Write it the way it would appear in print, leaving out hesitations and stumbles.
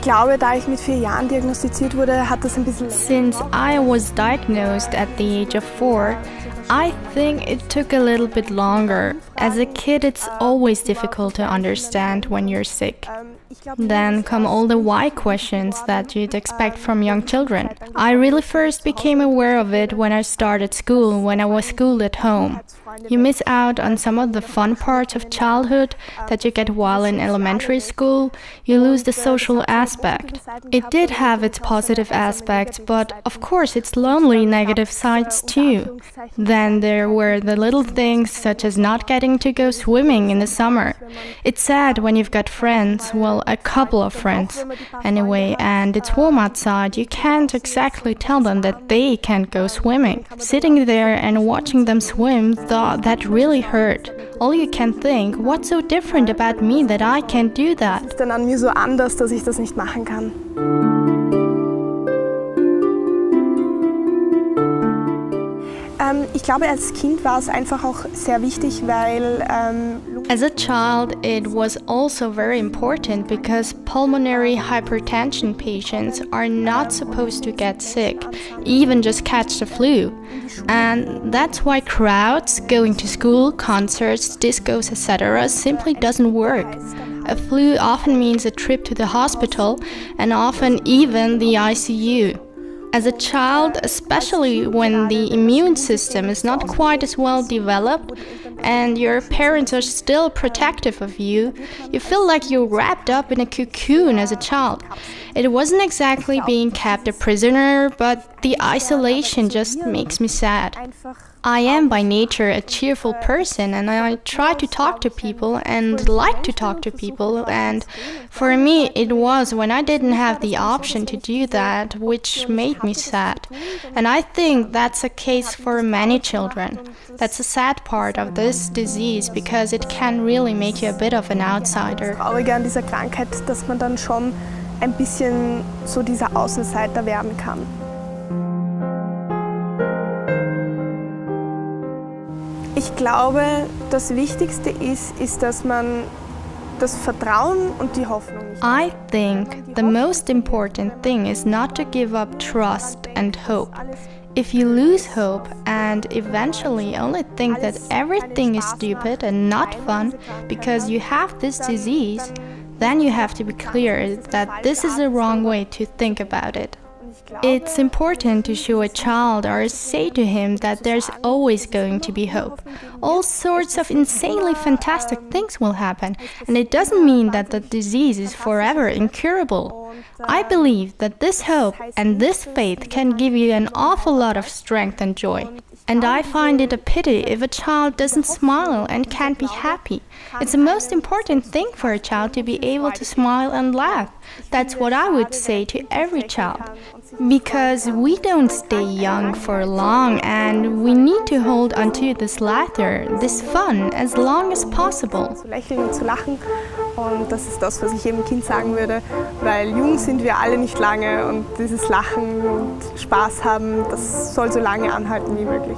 glaube, da ich mit 4 Jahren diagnostiziert wurde, hat das ein bisschen... Since I was diagnosed at the age of 4, I think it took a little bit longer. As a kid, it's always difficult to understand when you're sick. Then come all the why questions that you'd expect from young children. I really first became aware of it when I started school, when I was schooled at home. You miss out on some of the fun parts of childhood that you get while in elementary school. You lose the social aspect. It did have its positive aspects, but of course its lonely negative sides too. Then there were the little things such as not getting to go swimming in the summer. It's sad when you've got friends, well, a couple of friends anyway, and it's warm outside, you can't exactly tell them that they can't go swimming. Sitting there and watching them swim, that really hurt. All you can think, what's so different about me that I can't do that? Es ist dann an mir so anders, dass ich das nicht machen kann. Ich glaube, als Kind war es einfach auch sehr wichtig, weil... As a child, it was also very important because pulmonary hypertension patients are not supposed to get sick, even just catch the flu. And that's why crowds, going to school, concerts, discos, etc. simply doesn't work. A flu often means a trip to the hospital and often even the ICU. As a child, especially when the immune system is not quite as well developed and your parents are still protective of you, you feel like you're wrapped up in a cocoon as a child. It wasn't exactly being kept a prisoner, but the isolation just makes me sad. I am by nature a cheerful person and I try to talk to people and like to talk to people, and for me it was when I didn't have the option to do that which made me sad. And I think that's a case for many children. That's a sad part of this disease because it can really make you a bit of an outsider. Das Traurige an dieser Krankheit, dass man dann schon ein bisschen so dieser Außenseiter werden kann. Ich glaube, das Wichtigste ist, dass man das Vertrauen und die Hoffnung nicht... I think the most important thing is not to give up trust and hope. If you lose hope and eventually only think that everything is stupid and not fun because you have this disease, then you have to be clear that this is the wrong way to think about it. It's important to show a child or say to him that there's always going to be hope. All sorts of insanely fantastic things will happen, and it doesn't mean that the disease is forever incurable. I believe that this hope and this faith can give you an awful lot of strength and joy. And I find it a pity if a child doesn't smile and can't be happy. It's the most important thing for a child to be able to smile and laugh. That's what I would say to every child. Because we don't stay young for long and we need to hold onto this laughter, this fun, as long as possible. Zu lächeln und zu lachen, und das ist das, was ich jedem Kind sagen würde, weil jung sind wir alle nicht lange und dieses Lachen und Spaß haben, das soll so lange anhalten wie möglich.